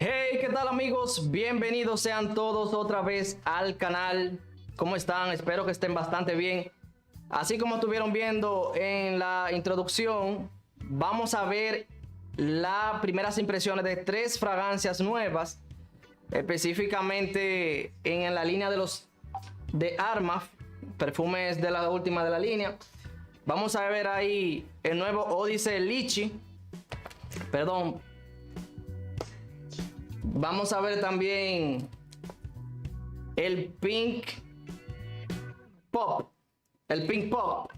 Hey, ¿qué tal amigos? Bienvenidos sean todos otra vez al canal. ¿Cómo están? Espero que estén bastante bien. Así como estuvieron viendo en la introducción, vamos a ver las primeras impresiones de 3 fragancias nuevas, específicamente en la línea de Armaf, perfumes de la última de la línea. Vamos a ver ahí el nuevo Odyssey Lychee. Perdón. Vamos a ver también el Pink Pop. El Pink Pop.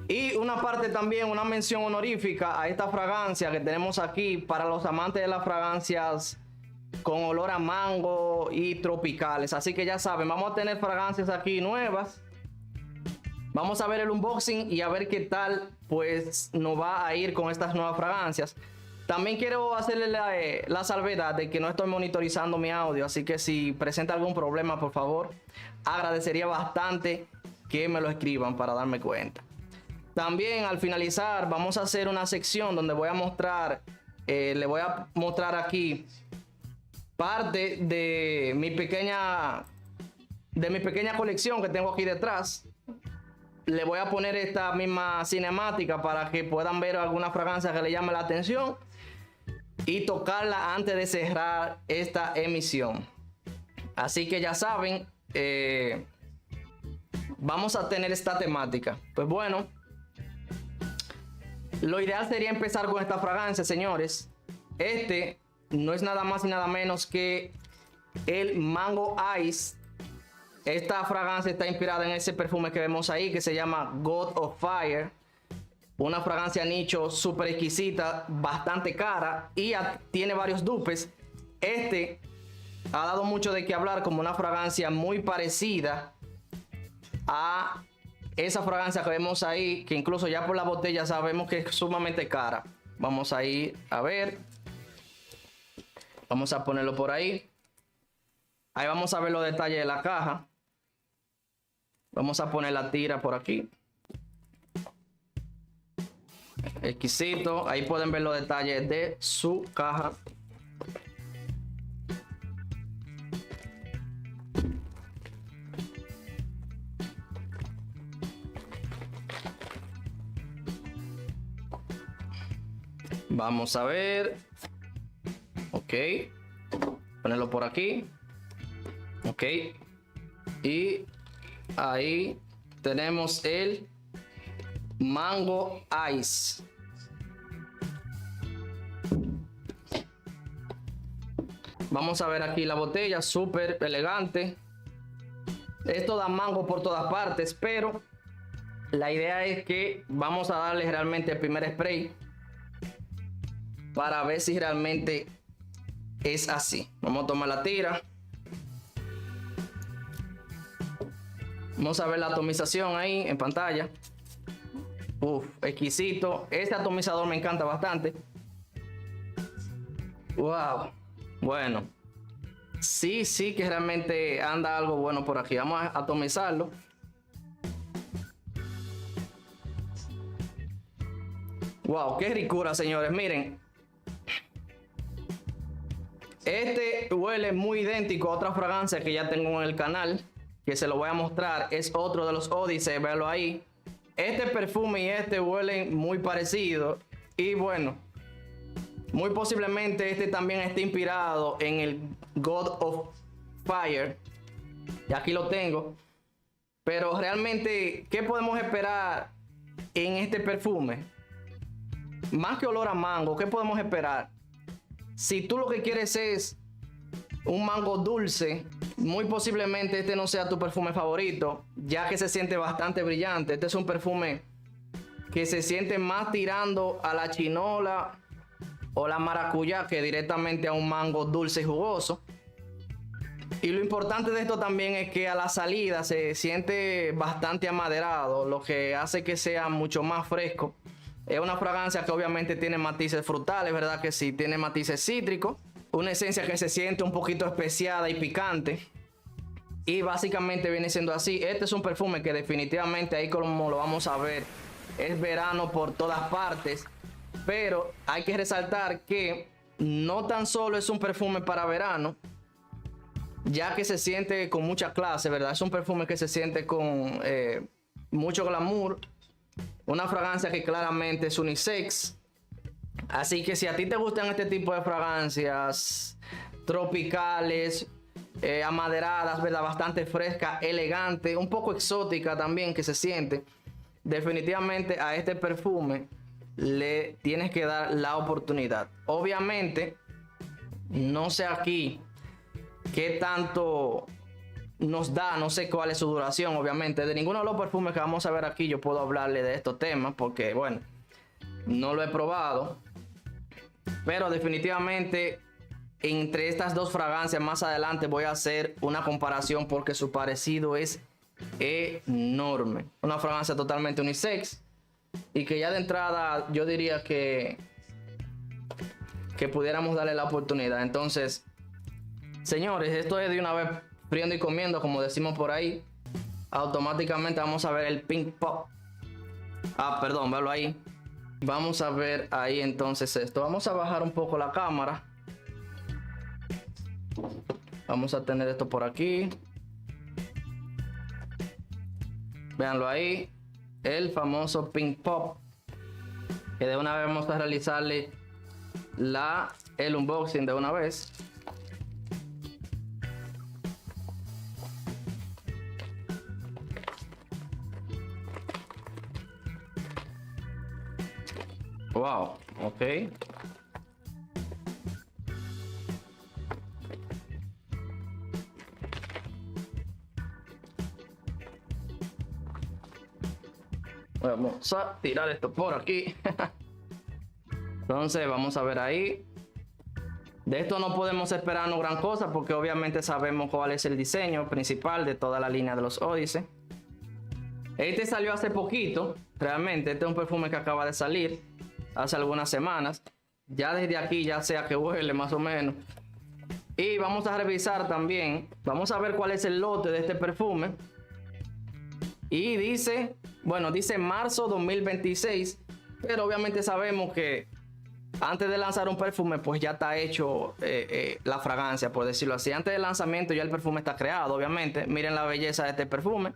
Y una parte también, una mención honorífica a esta fragancia que tenemos aquí para los amantes de las fragancias con olor a mango y tropicales. Así que ya saben, vamos a tener fragancias aquí nuevas. Vamos a ver el unboxing y a ver qué tal pues nos va a ir con estas nuevas fragancias. También quiero hacerle la salvedad de que no estoy monitorizando mi audio, así que si presenta algún problema, por favor, agradecería bastante que me lo escriban para darme cuenta. También al finalizar vamos a hacer una sección donde voy a mostrar, le voy a mostrar aquí parte de mi pequeña colección que tengo aquí detrás. Le voy a poner esta misma cinemática para que puedan ver alguna fragancia que le llame la atención y tocarla antes de cerrar esta emisión. Así que ya saben, vamos a tener esta temática. Pues bueno, lo ideal sería empezar con esta fragancia, señores. Este no es nada más y nada menos que el Mango Ice. Esta fragancia está inspirada en ese perfume que vemos ahí, que se llama God of Fire. Una fragancia nicho súper exquisita, bastante cara y tiene varios dupes. Este ha dado mucho de qué hablar como una fragancia muy parecida a esa fragancia que vemos ahí, que incluso ya por la botella sabemos que es sumamente cara. Vamos a ir a ver. Vamos a ponerlo por ahí. Ahí vamos a ver los detalles de la caja. Vamos a poner la tira por aquí. Exquisito. Ahí pueden ver los detalles de su caja. Vamos a ver. Ok. Ponerlo por aquí. Ok. Y ahí tenemos el Mango Ice. Vamos a ver aquí la botella, súper elegante. Esto da mango por todas partes, pero la idea es que vamos a darle realmente el primer spray para ver si realmente es así. Vamos a tomar la tira. Vamos a ver la atomización ahí en pantalla. Uf, exquisito. Este atomizador me encanta bastante. Wow. Bueno. Sí que realmente anda algo bueno por aquí. Vamos a atomizarlo. Wow, qué ricura, señores. Miren. Este huele muy idéntico a otra fragancia que ya tengo en el canal, que se lo voy a mostrar. Es otro de los Odyssey, véalo ahí. Este perfume y este huelen muy parecidos. Y bueno, muy posiblemente este también esté inspirado en el God of Fire. Y aquí lo tengo. Pero realmente, ¿qué podemos esperar en este perfume? Más que olor a mango, ¿qué podemos esperar? Si tú lo que quieres es un mango dulce, muy posiblemente este no sea tu perfume favorito, ya que se siente bastante brillante. Este es un perfume que se siente más tirando a la chinola o la maracuyá que directamente a un mango dulce y jugoso. Y lo importante de esto también es que a la salida se siente bastante amaderado, lo que hace que sea mucho más fresco. Es una fragancia que obviamente tiene matices frutales, ¿verdad? Que sí, tiene matices cítricos. Una esencia que se siente un poquito especiada y picante. Y básicamente viene siendo así. Este es un perfume que definitivamente ahí como lo vamos a ver, es verano por todas partes. Pero hay que resaltar que no tan solo es un perfume para verano, ya que se siente con mucha clase, ¿verdad? Es un perfume que se siente con mucho glamour, una fragancia que claramente es unisex. Así que si a ti te gustan este tipo de fragancias tropicales, amaderadas, ¿verdad? Bastante fresca, elegante, un poco exótica también que se siente, definitivamente a este perfume le tienes que dar la oportunidad. Obviamente, no sé aquí qué tanto nos da, no sé cuál es su duración, obviamente. De ninguno de los perfumes que vamos a ver aquí yo puedo hablarle de estos temas porque, bueno, no lo he probado. Pero definitivamente entre estas dos fragancias más adelante voy a hacer una comparación porque su parecido es enorme. Una fragancia totalmente unisex y que ya de entrada yo diría que pudiéramos darle la oportunidad. Entonces, señores, esto es de una vez friendo y comiendo, como decimos por ahí. Automáticamente vamos a ver el Pink Pop. Perdón, véalo ahí. Vamos a ver ahí entonces esto. Vamos a bajar un poco la cámara. Vamos a tener esto por aquí. Véanlo ahí. El famoso Pink Pop. Que de una vez vamos a realizarle el unboxing de una vez. Wow, ok. Vamos a tirar esto por aquí. Entonces vamos a ver ahí. De esto no podemos esperarnos gran cosa porque obviamente sabemos cuál es el diseño principal de toda la línea de los Odyssey. Este salió hace poquito, realmente. Este es un perfume que acaba de salir hace algunas semanas. Ya desde aquí ya sea que huele más o menos. Y vamos a revisar también. Vamos a ver cuál es el lote de este perfume. Y dice, bueno, dice marzo 2026. Pero obviamente sabemos que antes de lanzar un perfume, pues ya está hecho la fragancia, por decirlo así. Antes del lanzamiento ya el perfume está creado, obviamente. Miren la belleza de este perfume.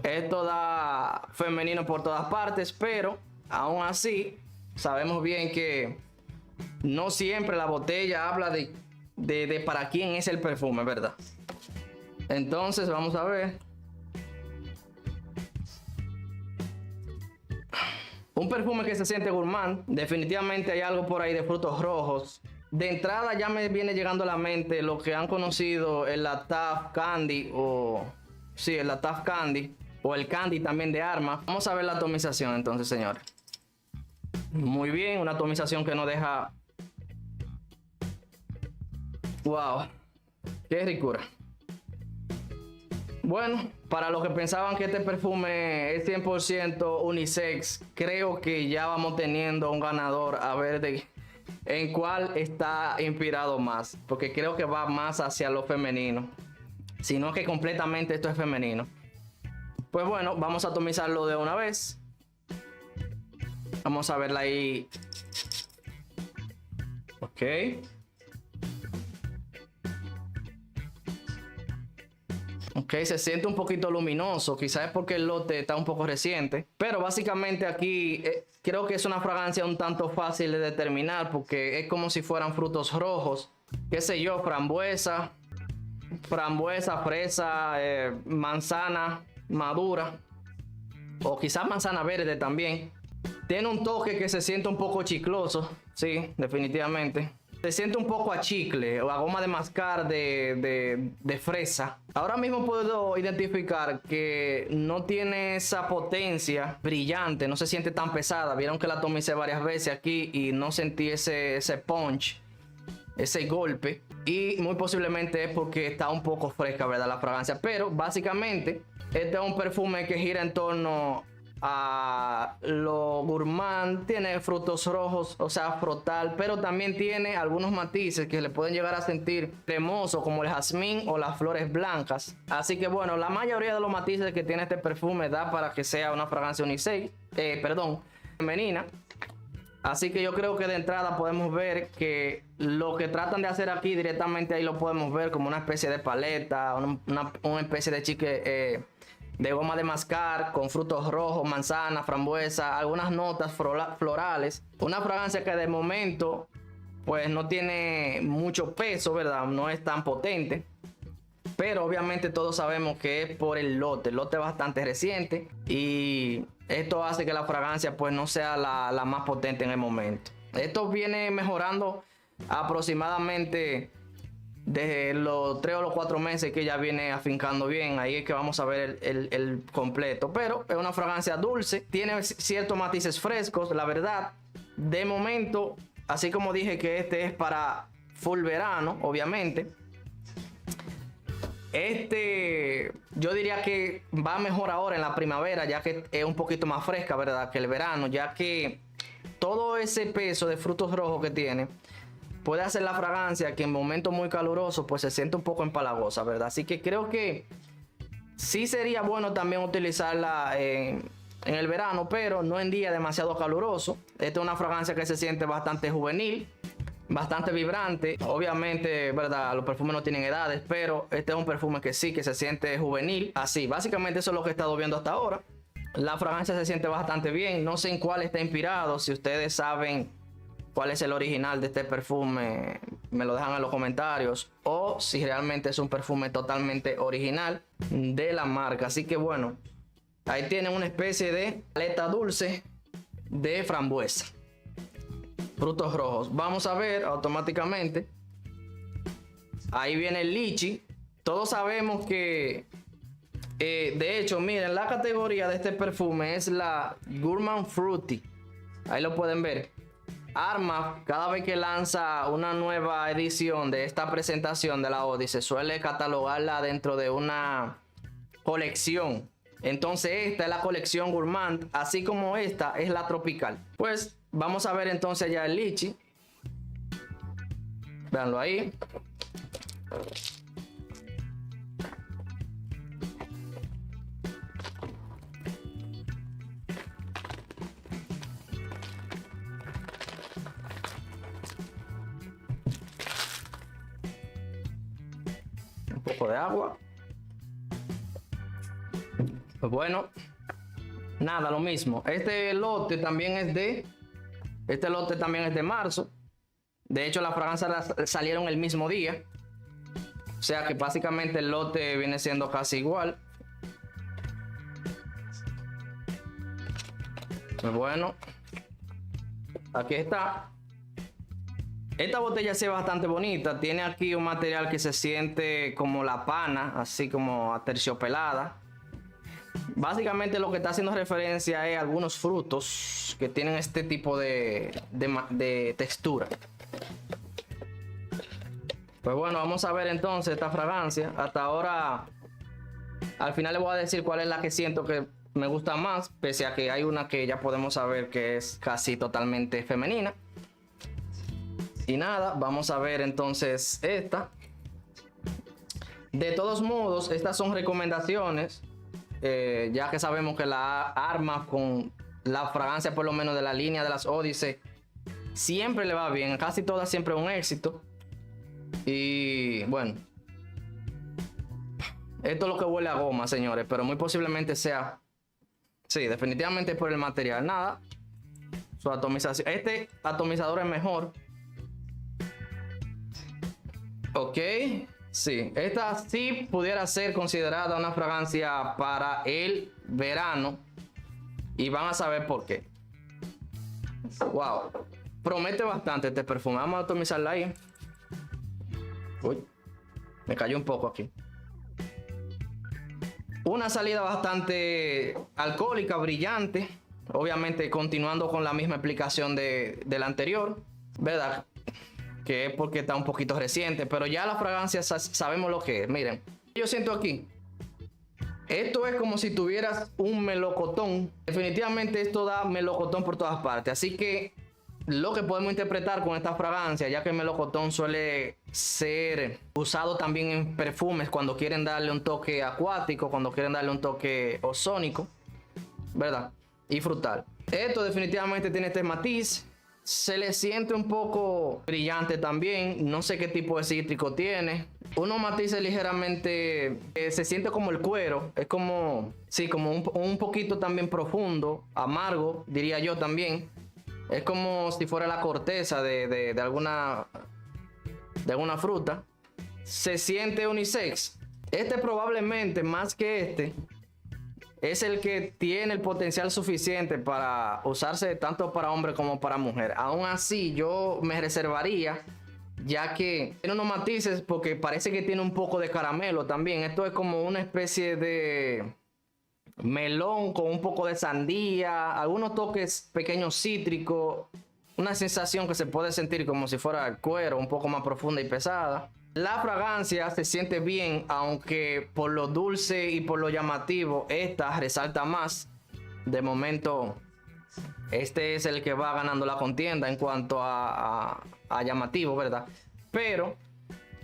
Esto da femenino por todas partes, pero aún así sabemos bien que no siempre la botella habla de para quién es el perfume, ¿verdad? Entonces vamos a ver. Un perfume que se siente gourmand. Definitivamente hay algo por ahí de frutos rojos. De entrada ya me viene llegando a la mente lo que han conocido el Lattaff Candy el Lattaff Candy o el Candy también de Arma. Vamos a ver la atomización entonces, señores. Muy bien, una atomización que no deja... ¡Wow! ¡Qué ricura! Bueno, para los que pensaban que este perfume es 100% unisex, creo que ya vamos teniendo un ganador a ver en cuál está inspirado más. Porque creo que va más hacia lo femenino. Sino que completamente esto es femenino. Pues bueno, vamos a atomizarlo de una vez. Vamos a verla ahí. Ok. Ok, se siente un poquito luminoso. Quizás es porque el lote está un poco reciente. Pero básicamente aquí creo que es una fragancia un tanto fácil de determinar. Porque es como si fueran frutos rojos. Qué sé yo, frambuesa, fresa, manzana madura. O quizás manzana verde también. Tiene un toque que se siente un poco chicloso. Sí, definitivamente. Se siente un poco a chicle o a goma de mascar de fresa. Ahora mismo puedo identificar que no tiene esa potencia brillante, no se siente tan pesada. Vieron que la atomicé varias veces aquí y no sentí ese punch, ese golpe. Y muy posiblemente es porque está un poco fresca, ¿verdad? La fragancia. Pero básicamente este es un perfume que gira en torno a lo gourmand, tiene frutos rojos, o sea, frutal, pero también tiene algunos matices que le pueden llegar a sentir cremoso, como el jazmín o las flores blancas. Así que bueno, la mayoría de los matices que tiene este perfume da para que sea una fragancia unisex, femenina. Así que yo creo que de entrada podemos ver que lo que tratan de hacer aquí directamente ahí lo podemos ver como una especie de paleta, una especie de chicle de goma de mascar con frutos rojos, manzana, frambuesa, algunas notas florales. Una fragancia que de momento pues no tiene mucho peso, ¿verdad? No es tan potente. Pero obviamente todos sabemos que es por el lote. El lote es bastante reciente y esto hace que la fragancia pues no sea la más potente en el momento. Esto viene mejorando aproximadamente desde los 3 o los 4 meses que ya viene afincando bien. Ahí es que vamos a ver el completo. Pero es una fragancia dulce. Tiene ciertos matices frescos. La verdad, de momento, así como dije que este es para full verano, obviamente. Yo diría que va mejor ahora en la primavera, ya que es un poquito más fresca, ¿verdad? Que el verano, ya que todo ese peso de frutos rojos que tiene puede hacer la fragancia que en momentos muy calurosos pues se siente un poco empalagosa, ¿verdad? Así que creo que sí sería bueno también utilizarla en el verano, pero no en días demasiado calurosos. Esta es una fragancia que se siente bastante juvenil, bastante vibrante. Obviamente, ¿verdad? Los perfumes no tienen edades, pero este es un perfume que sí, que se siente juvenil. Así, básicamente eso es lo que he estado viendo hasta ahora. La fragancia se siente bastante bien. No sé en cuál está inspirado. Si ustedes saben cuál es el original de este perfume, me lo dejan en los comentarios. O si realmente es un perfume totalmente original de la marca. Así que bueno, ahí tienen una especie de paleta dulce de frambuesa, frutos rojos. Vamos a ver automáticamente. Ahí viene el lichi. Todos sabemos que de hecho, miren, la categoría de este perfume es la Gourmand Fruity. Ahí lo pueden ver. Armaf, cada vez que lanza una nueva edición de esta presentación de la Odyssey, suele catalogarla dentro de una colección. Entonces esta es la colección Gourmand, así como esta es la tropical. Pues vamos a ver entonces ya el lichi. Véanlo ahí. Un poco de agua. Pues bueno, nada, lo mismo. Este lote también es de marzo. De hecho, las fragancias salieron el mismo día. O sea que básicamente el lote viene siendo casi igual. Pues bueno, aquí está. Esta botella sí es bastante bonita. Tiene aquí un material que se siente como la pana, así como aterciopelada. Básicamente lo que está haciendo referencia es a algunos frutos que tienen este tipo de textura. Pues bueno, vamos a ver entonces esta fragancia. Hasta ahora, al final les voy a decir cuál es la que siento que me gusta más, pese a que hay una que ya podemos saber que es casi totalmente femenina. Y nada, vamos a ver entonces esta. De todos modos, estas son recomendaciones. Ya que sabemos que la Armaf con la fragancia por lo menos de la línea de las Odyssey siempre le va bien, casi todas siempre un éxito. Y bueno, esto es lo que huele a goma, señores, pero muy posiblemente sea, sí, definitivamente por el material. Nada, su atomización, este atomizador es mejor. Ok. Sí, esta sí pudiera ser considerada una fragancia para el verano. Y van a saber por qué. Wow. Promete bastante este perfume. Vamos a atomizarla ahí. Uy, me cayó un poco aquí. Una salida bastante alcohólica, brillante. Obviamente continuando con la misma explicación de la anterior, ¿verdad? Que es porque está un poquito reciente, pero ya la fragancia sabemos lo que es. Miren, yo siento aquí, esto es como si tuvieras un melocotón. Definitivamente esto da melocotón por todas partes. Así que lo que podemos interpretar con esta fragancia, ya que el melocotón suele ser usado también en perfumes cuando quieren darle un toque acuático, cuando quieren darle un toque ozónico, ¿verdad? Y frutal. Esto definitivamente tiene este matiz. Se le siente un poco brillante también. No sé qué tipo de cítrico tiene. Unos matices ligeramente, se siente como el cuero. Es como, sí, como un poquito también profundo, amargo, diría yo también. Es como si fuera la corteza de alguna fruta. Se siente unisex. Este probablemente, más que este, es el que tiene el potencial suficiente para usarse tanto para hombre como para mujer. Aún así, yo me reservaría, ya que tiene unos matices, porque parece que tiene un poco de caramelo también. Esto es como una especie de melón con un poco de sandía, algunos toques pequeños cítricos, una sensación que se puede sentir como si fuera cuero, un poco más profunda y pesada. La fragancia se siente bien, aunque por lo dulce y por lo llamativo, esta resalta más. De momento, este es el que va ganando la contienda en cuanto a llamativo, ¿verdad? Pero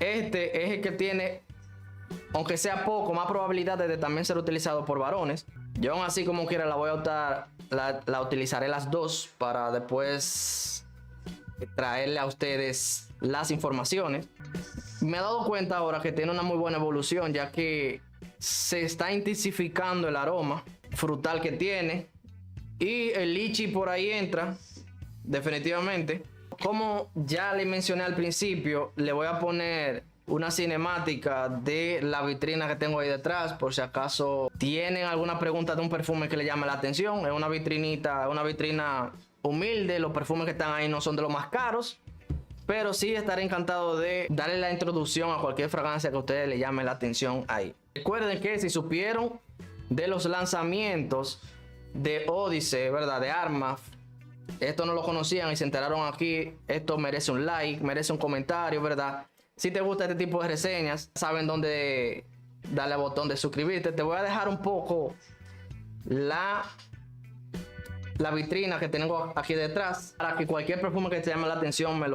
este es el que tiene, aunque sea poco, más probabilidades de también ser utilizado por varones. Yo aún así, como quiera, la voy a optar, la utilizaré las dos para después traerle a ustedes las informaciones. Me he dado cuenta ahora que tiene una muy buena evolución, ya que se está intensificando el aroma frutal que tiene, y el lichi por ahí entra definitivamente. Como ya le mencioné al principio, le voy a poner una cinemática de la vitrina que tengo ahí detrás, por si acaso tienen alguna pregunta de un perfume que le llame la atención. Es una vitrinita, una vitrina humilde. Los perfumes que están ahí no son de los más caros, pero sí estaré encantado de darle la introducción a cualquier fragancia que a ustedes le llame la atención ahí. Recuerden que si supieron de los lanzamientos de Odyssey, ¿verdad?, de Armaf, esto no lo conocían y se enteraron aquí, esto merece un like, merece un comentario, ¿verdad? Si te gusta este tipo de reseñas, saben dónde darle al botón de suscribirte. Te voy a dejar un poco la vitrina que tengo aquí detrás, para que cualquier perfume que te llame la atención me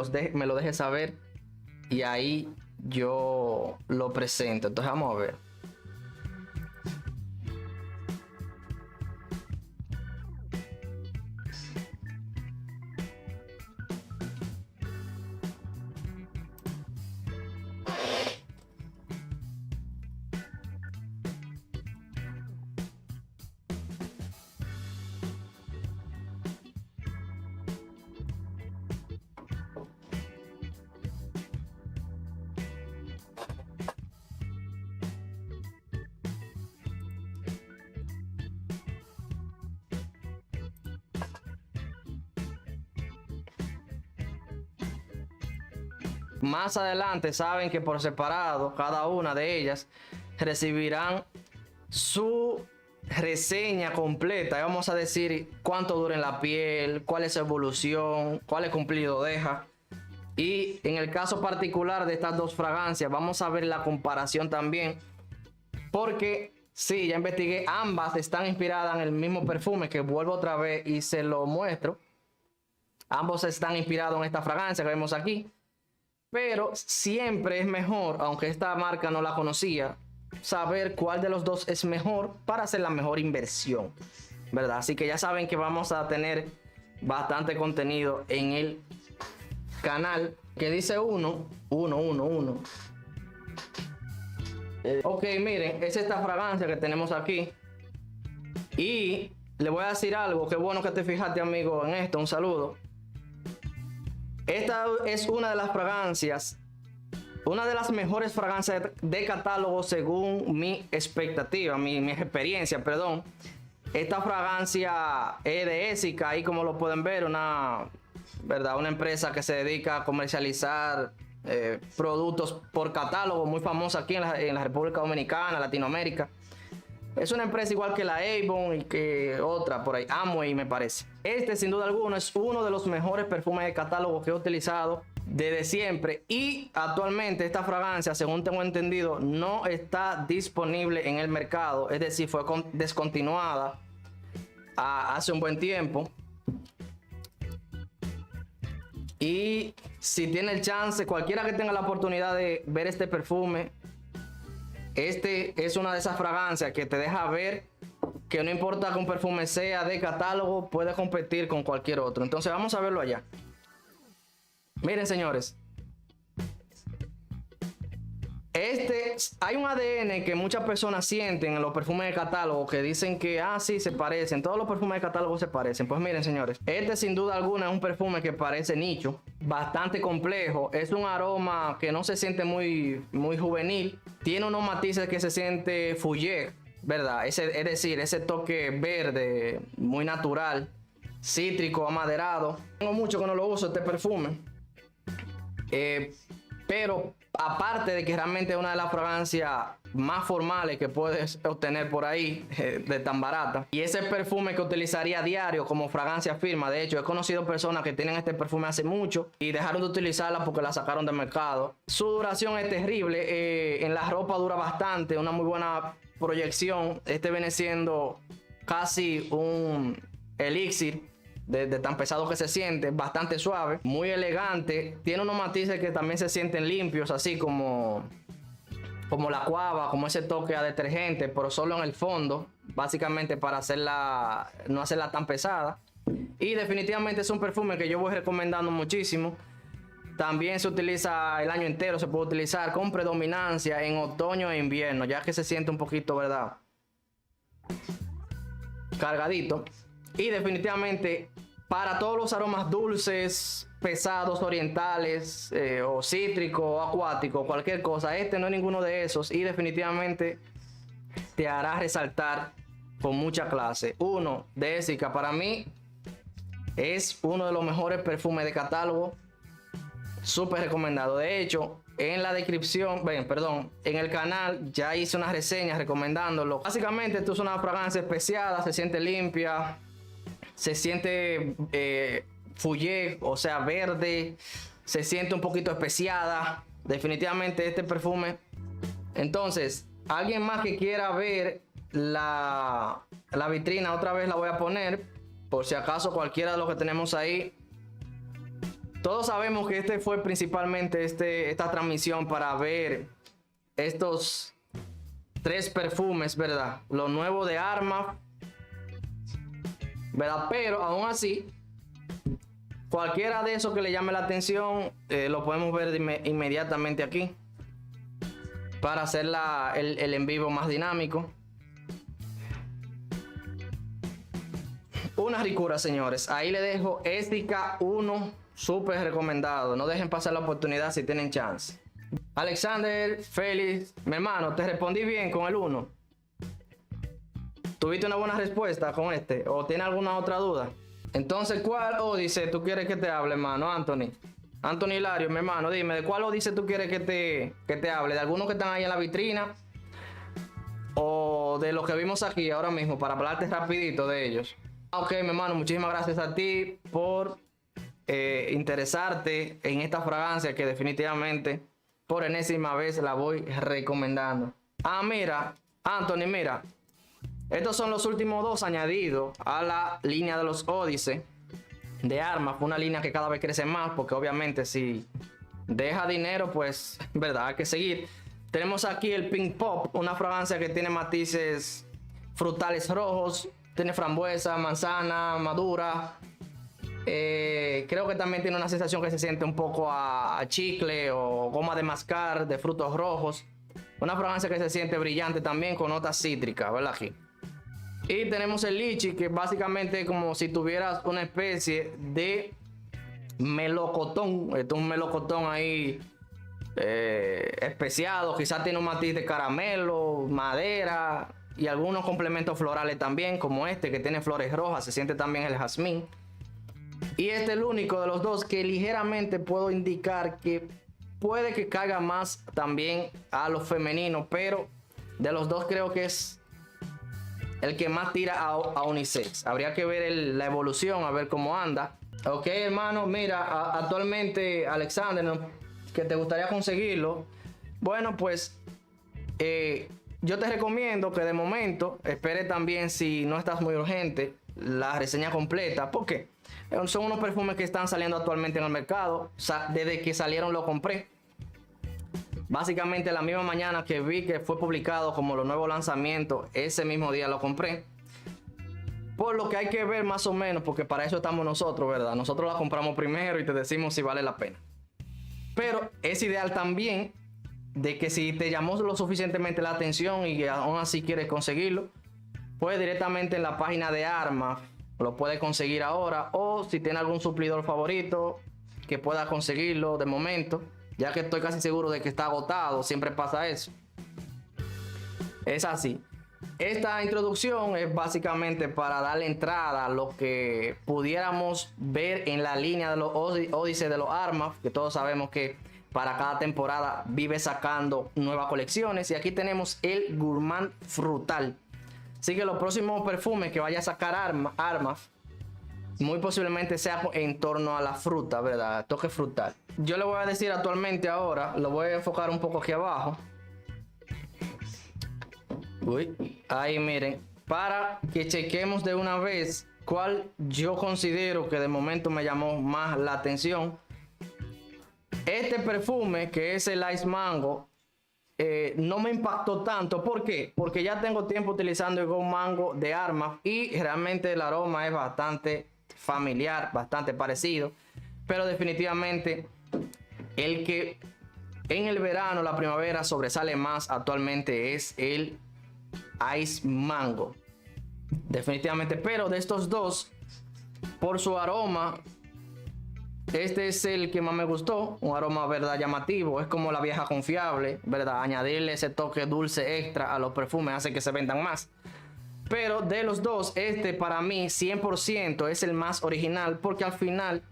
lo deje saber, y ahí yo lo presento. Entonces vamos a ver. Más adelante saben que por separado cada una de ellas recibirán su reseña completa. Y vamos a decir cuánto dura en la piel, cuál es su evolución, cuál cumplido deja. Y en el caso particular de estas dos fragancias, vamos a ver la comparación también, porque sí, ya investigué, ambas están inspiradas en el mismo perfume, que vuelvo otra vez y se lo muestro. Ambos están inspirados en esta fragancia que vemos aquí. Pero siempre es mejor, aunque esta marca no la conocía, saber cuál de los dos es mejor para hacer la mejor inversión, ¿verdad? Así que ya saben que vamos a tener bastante contenido en el canal, que dice 1. Ok, miren, es esta fragancia que tenemos aquí. Y le voy a decir algo, qué bueno que te fijaste, amigo, en esto. Un saludo. Esta es una de las fragancias, una de las mejores fragancias de catálogo según mi expectativa, mi experiencia, perdón. Esta fragancia es de Essica, ahí como lo pueden ver, una empresa que se dedica a comercializar productos por catálogo, muy famosa aquí en la República Dominicana, Latinoamérica. Es una empresa igual que la Avon y que otra por ahí, Amway me parece. Este sin duda alguna es uno de los mejores perfumes de catálogo que he utilizado desde siempre, y actualmente esta fragancia, según tengo entendido, no está disponible en el mercado, es decir, fue descontinuada hace un buen tiempo. Y si tiene el chance, cualquiera que tenga la oportunidad de ver este perfume, este es una de esas fragancias que te deja ver que no importa que un perfume sea de catálogo, puede competir con cualquier otro. Entonces vamos a verlo allá. Miren, señores. Hay un ADN que muchas personas sienten en los perfumes de catálogo que dicen que, sí, se parecen. Todos los perfumes de catálogo se parecen. Pues miren, señores, este sin duda alguna es un perfume que parece nicho, bastante complejo. Es un aroma que no se siente muy juvenil. Tiene unos matices que se siente fouillet, ¿verdad? Es decir, ese toque verde, muy natural, cítrico, amaderado. Tengo mucho que no lo uso este perfume. Pero aparte de que realmente es una de las fragancias más formales que puedes obtener por ahí, de tan barata, y ese perfume que utilizaría a diario como fragancia firma. De hecho, he conocido personas que tienen este perfume hace mucho y dejaron de utilizarla porque la sacaron del mercado. Su duración es terrible, en la ropa dura bastante, una muy buena proyección. Este viene siendo casi un elixir de tan pesado que se siente, bastante suave, muy elegante. Tiene unos matices que también se sienten limpios, así como la cuava, como ese toque a detergente, pero solo en el fondo, básicamente para no hacerla tan pesada. Y definitivamente es un perfume que yo voy recomendando muchísimo. También se utiliza el año entero, se puede utilizar con predominancia en otoño e invierno, ya que se siente un poquito, ¿verdad?, cargadito. Y definitivamente para todos los aromas dulces, pesados, orientales, o cítrico, o acuático, cualquier cosa, este no es ninguno de esos y definitivamente te hará resaltar con mucha clase. Uno, de Essica, para mí es uno de los mejores perfumes de catálogo, súper recomendado. De hecho, en la descripción, en el canal ya hice una reseña recomendándolo. Básicamente esto es una fragancia especiada, se siente limpia, se siente fouillet, o sea, verde, se siente un poquito especiada. Definitivamente este perfume. Entonces, alguien más que quiera ver la vitrina, otra vez la voy a poner, por si acaso cualquiera de los que tenemos ahí. Todos sabemos que este fue principalmente esta transmisión para ver estos 3 perfumes, ¿verdad? Lo nuevo de Armaf, ¿verdad? Pero aún así, cualquiera de esos que le llame la atención, lo podemos ver inmediatamente aquí para hacer el en vivo más dinámico. Una ricura, señores. Ahí le dejo Essica 1, súper recomendado. No dejen pasar la oportunidad si tienen chance. Alexander, Félix, mi hermano, te respondí bien con el 1. ¿Tuviste una buena respuesta con este? ¿O tiene alguna otra duda? Entonces, ¿cuál Ódice tú quieres que te hable, hermano? Anthony Hilario, mi hermano, dime, ¿de cuál Ódice tú quieres que te hable? ¿De algunos que están ahí en la vitrina? ¿O de los que vimos aquí ahora mismo, para hablarte rapidito de ellos? Ok, mi hermano, muchísimas gracias a ti por interesarte en esta fragancia que definitivamente por enésima vez la voy recomendando. Mira, Anthony, mira. Estos son los últimos 2 añadidos a la línea de los Ódice de Armaf. Una línea que cada vez crece más, porque obviamente si deja dinero, pues, verdad, hay que seguir. Tenemos aquí el Pink Pop, una fragancia que tiene matices frutales rojos. Tiene frambuesa, manzana, madura. Creo que también tiene una sensación que se siente un poco a chicle o goma de mascar de frutos rojos. Una fragancia que se siente brillante también con notas cítricas, ¿verdad? Aquí. Y tenemos el lichi, que básicamente es como si tuvieras una especie de melocotón. Esto es un melocotón ahí especiado. Quizás tiene un matiz de caramelo, madera y algunos complementos florales también, como este que tiene flores rojas. Se siente también el jazmín. Y este es el único de los 2 que ligeramente puedo indicar que puede que caiga más también a lo femenino, pero de los 2 creo que es el que más tira a unisex. Habría que ver la evolución, a ver cómo anda. Ok, hermano, mira, actualmente, Alexander, ¿no?, que te gustaría conseguirlo. Bueno, pues yo te recomiendo que de momento espere también, si no estás muy urgente, la reseña completa, porque son unos perfumes que están saliendo actualmente en el mercado. Desde que salieron lo compré. Básicamente la misma mañana que vi que fue publicado como los nuevos lanzamientos, ese mismo día lo compré. Por lo que hay que ver más o menos, porque para eso estamos nosotros, ¿verdad? Nosotros la compramos primero y te decimos si vale la pena. Pero es ideal también de que si te llamó lo suficientemente la atención y que aún así quieres conseguirlo, pues directamente en la página de armas lo puedes conseguir ahora, o si tiene algún suplidor favorito que pueda conseguirlo de momento, ya que estoy casi seguro de que está agotado. Siempre pasa eso. Es así. Esta introducción es básicamente para darle entrada a lo que pudiéramos ver en la línea de los Odyssey de los armas, que todos sabemos que para cada temporada vive sacando nuevas colecciones. Y aquí tenemos el Gourmand Frutal. Así que los próximos perfumes que vaya a sacar armas, muy posiblemente sea en torno a la fruta, ¿verdad? Toque frutal. Yo le voy a decir actualmente ahora, lo voy a enfocar un poco aquí abajo. Uy, ahí miren, para que chequemos de una vez cuál yo considero que de momento me llamó más la atención. Este perfume, que es el Ice Mango, no me impactó tanto. ¿Por qué? Porque ya tengo tiempo utilizando el Go Mango de armas y realmente el aroma es bastante familiar, bastante parecido. Pero definitivamente el que en el verano, la primavera sobresale más actualmente es el Ice Mango. Definitivamente, pero de estos dos, por su aroma, este es el que más me gustó. Un aroma, verdad, llamativo. Es como la vieja confiable, verdad. Añadirle ese toque dulce extra a los perfumes hace que se vendan más. Pero de los dos, este para mí 100% es el más original, porque al final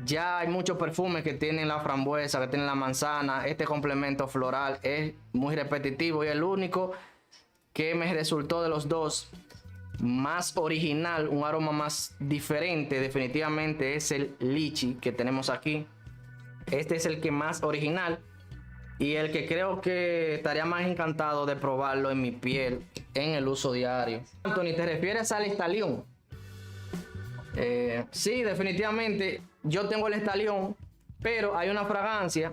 ya hay muchos perfumes que tienen la frambuesa, que tienen la manzana. Este complemento floral es muy repetitivo y el único que me resultó de los dos más original, un aroma más diferente, definitivamente es el Lychee que tenemos aquí. Este es el que más original y el que creo que estaría más encantado de probarlo en mi piel en el uso diario. Anthony, ¿te refieres al Estalión? Sí, definitivamente yo tengo el Estalión, pero hay una fragancia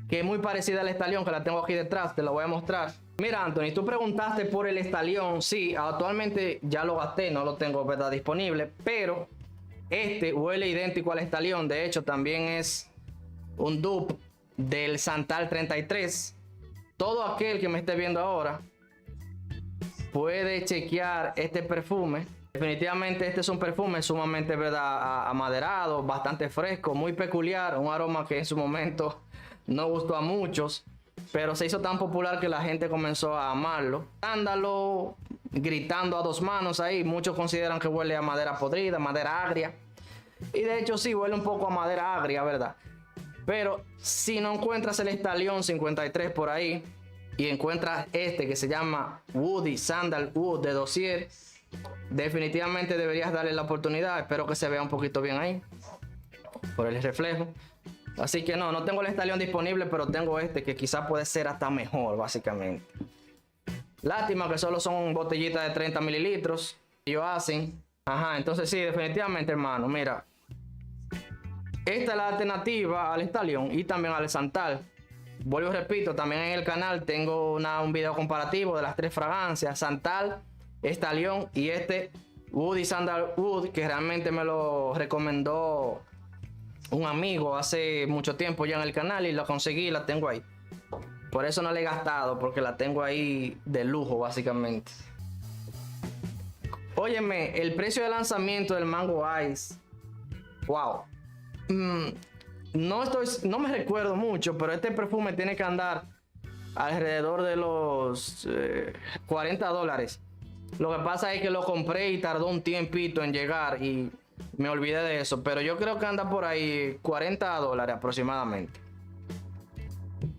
que es muy parecida al Estalión, que la tengo aquí detrás, te la voy a mostrar. Mira, Anthony, tú preguntaste por el Estalión. Sí, actualmente ya lo gasté, no lo tengo, ¿verdad?, disponible, pero este huele idéntico al Estalión. De hecho, también es un dupe del Santal 33. Todo aquel que me esté viendo ahora puede chequear este perfume. Definitivamente este es un perfume sumamente, ¿verdad?, amaderado, bastante fresco, muy peculiar, un aroma que en su momento no gustó a muchos, pero se hizo tan popular que la gente comenzó a amarlo. Ándalo gritando a dos manos ahí. Muchos consideran que huele a madera podrida, madera agria. Y de hecho sí, huele un poco a madera agria, ¿verdad? Pero si no encuentras el Estalión 53 por ahí y encuentras este que se llama Woody Sandalwood de Dossier, definitivamente deberías darle la oportunidad. Espero que se vea un poquito bien ahí por el reflejo. Así que no tengo el Estalión disponible, pero tengo este que quizás puede ser hasta mejor, básicamente. Lástima que solo son botellitas de 30 mililitros. Ellos hacen. Ajá, entonces sí, definitivamente, hermano. Mira, esta es la alternativa al Estalión y también al Santal. Vuelvo y repito, también en el canal tengo un video comparativo de las tres fragancias: Santal, Estalión y este Woody Sandalwood, que realmente me lo recomendó un amigo hace mucho tiempo ya en el canal y la conseguí y la tengo ahí. Por eso no la he gastado, porque la tengo ahí de lujo, básicamente. Óyeme, el precio de lanzamiento del Mango Ice, wow. No me recuerdo mucho, pero este perfume tiene que andar alrededor de los $40. Lo que pasa es que lo compré y tardó un tiempito en llegar y me olvidé de eso, pero yo creo que anda por ahí $40 aproximadamente.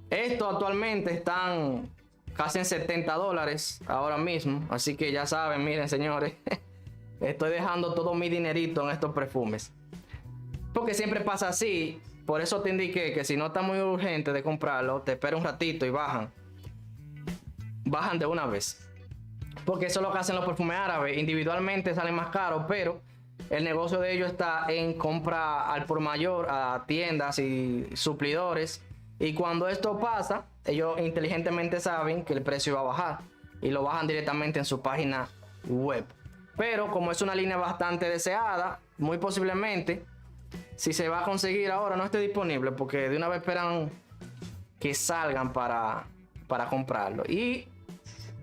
Estos actualmente están casi en $70 ahora mismo, así que ya saben, miren, señores, estoy dejando todo mi dinerito en estos perfumes, porque siempre pasa así. Por eso te indiqué que si no está muy urgente de comprarlo, te espera un ratito y bajan de una vez, porque eso es lo que hacen los perfumes árabes. Individualmente salen más caros, pero el negocio de ellos está en compra al por mayor a tiendas y suplidores. Y cuando esto pasa, ellos inteligentemente saben que el precio va a bajar y lo bajan directamente en su página web. Pero como es una línea bastante deseada, muy posiblemente si se va a conseguir ahora, no esté disponible, porque de una vez esperan que salgan para comprarlo. Y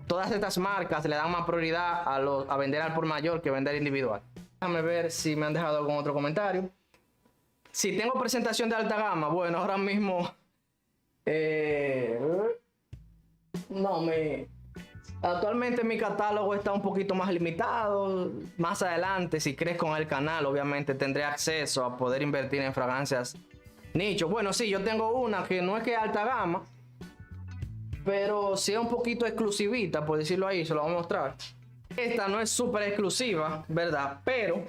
todas estas marcas le dan más prioridad a vender al por mayor que vender individual. Déjame ver si me han dejado algún otro comentario. Si tengo presentación de alta gama, bueno, ahora mismo actualmente mi catálogo está un poquito más limitado. Más adelante, si crezco con el canal, obviamente tendré acceso a poder invertir en fragancias nicho. Bueno, sí, yo tengo una que no es que es alta gama, pero sí es un poquito exclusivita, por decirlo ahí, se lo voy a mostrar. Esta no es súper exclusiva, ¿verdad? Pero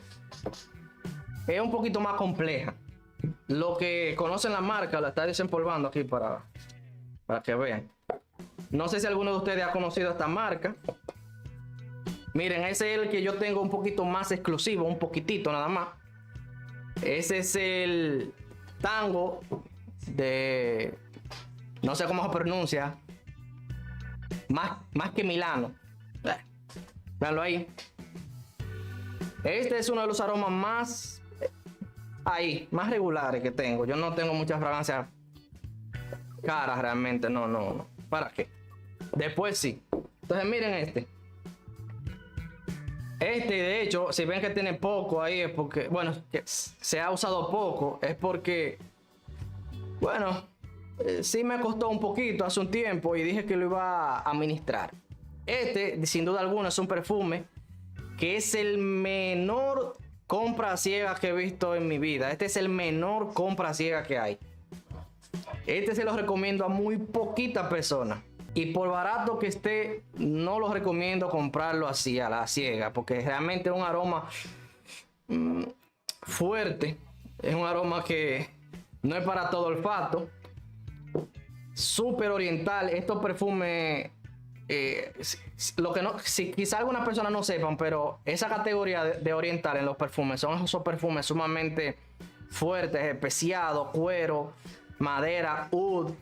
es un poquito más compleja. Lo que conocen la marca la está desempolvando aquí para que vean. No sé si alguno de ustedes ha conocido esta marca. Miren, ese es el que yo tengo un poquito más exclusivo, un poquitito nada más. Ese es el Tango de... no sé cómo se pronuncia. Más que Milano. Veanlo ahí. Este es uno de los aromas más regulares que tengo. Yo no tengo muchas fragancias caras realmente. No. ¿Para qué? Después sí. Entonces miren este. De hecho, si ven que tiene poco ahí, es porque, bueno, que se ha usado poco, es porque, bueno, sí me costó un poquito hace un tiempo y dije que lo iba a administrar. Sin duda alguna, es un perfume que es el menor compra ciega que he visto en mi vida. Este es el menor compra ciega que hay. Se lo recomiendo a muy poquitas personas. Y por barato que esté, no lo recomiendo comprarlo así a la ciega, porque realmente es un aroma fuerte. Es un aroma que no es para todo olfato. Súper oriental. Estos perfumes, lo que no, si quizá algunas personas no sepan, pero esa categoría de oriental en los perfumes son esos perfumes sumamente fuertes, especiados, cuero, madera, oud.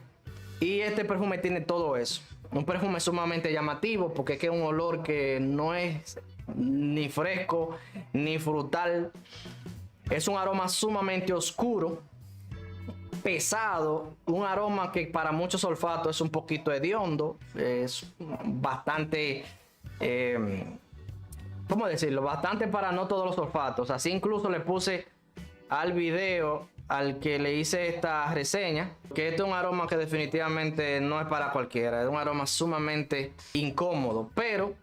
Y este perfume tiene todo eso. Un perfume sumamente llamativo porque es un olor que no es ni fresco ni frutal. Es un aroma sumamente oscuro, pesado, un aroma que para muchos olfatos es un poquito hediondo, es bastante, ¿cómo decirlo? Bastante para no todos los olfatos. Así incluso le puse al video al que le hice esta reseña que este es un aroma que definitivamente no es para cualquiera, es un aroma sumamente incómodo. Pero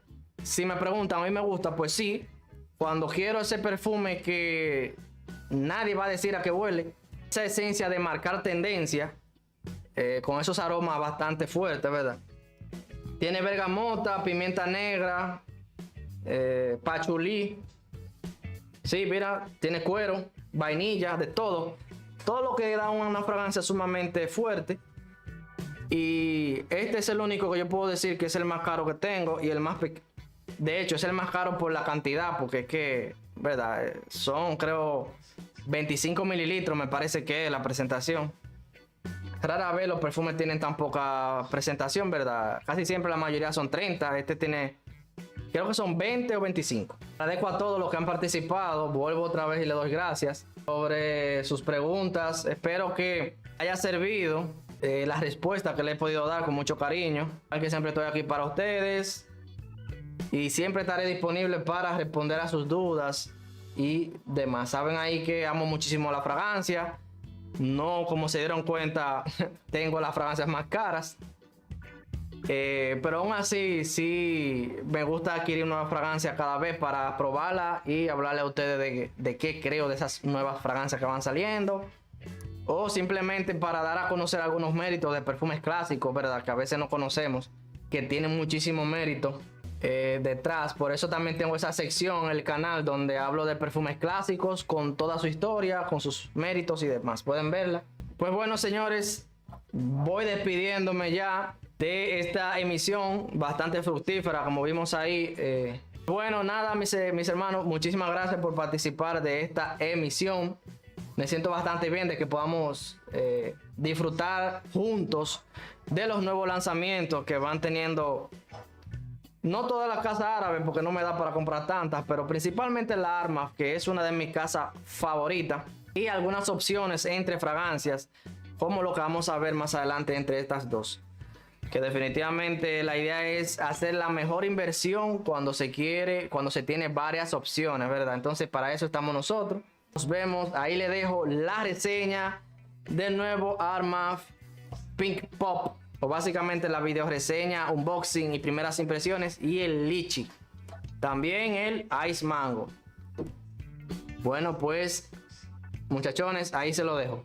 si me preguntan, a mí me gusta, pues sí, cuando quiero ese perfume que nadie va a decir a qué huele, esa esencia de marcar tendencia, con esos aromas bastante fuertes, ¿verdad? Tiene bergamota, pimienta negra, pachulí. Sí, mira, tiene cuero, vainilla, de todo. Todo lo que da una fragancia sumamente fuerte. Y este es el único que yo puedo decir que es el más caro que tengo. Y el más de hecho, es el más caro por la cantidad. Porque es que, ¿verdad? Son, creo, 25 mililitros, me parece que es la presentación. Rara vez los perfumes tienen tan poca presentación, ¿verdad? Casi siempre la mayoría son 30. Este tiene, creo que son 20 o 25. Agradezco a todos los que han participado. Vuelvo otra vez y le doy gracias sobre sus preguntas. Espero que haya servido la respuesta que le he podido dar con mucho cariño. Que siempre estoy aquí para ustedes y siempre estaré disponible para responder a sus dudas y demás. Saben ahí que amo muchísimo la fragancia. No, como se dieron cuenta, tengo las fragancias más caras. Pero aún así, sí me gusta adquirir nuevas fragancias cada vez para probarla y hablarle a ustedes de qué creo de esas nuevas fragancias que van saliendo. O simplemente para dar a conocer algunos méritos de perfumes clásicos, ¿verdad? Que a veces no conocemos, que tienen muchísimo mérito detrás. Por eso también tengo esa sección en el canal donde hablo de perfumes clásicos con toda su historia, con sus méritos y demás. Pueden verla. Pues bueno, señores, voy despidiéndome ya de esta emisión bastante fructífera, como vimos ahí. Bueno, nada, mis hermanos, muchísimas gracias por participar de esta emisión. Me siento bastante bien de que podamos disfrutar juntos de los nuevos lanzamientos que van teniendo, no todas las casas árabes, porque no me da para comprar tantas, pero principalmente la Armaf, que es una de mis casas favoritas. y algunas opciones entre fragancias, como lo que vamos a ver más adelante entre estas dos. Que definitivamente la idea es hacer la mejor inversión cuando se quiere, cuando se tiene varias opciones, ¿verdad? Entonces para eso estamos nosotros. Nos vemos, ahí le dejo la reseña del nuevo Armaf Pink Pop, o básicamente la video reseña, unboxing y primeras impresiones, y el Litchi, también el Ice Mango. Bueno, pues muchachones, ahí se lo dejo.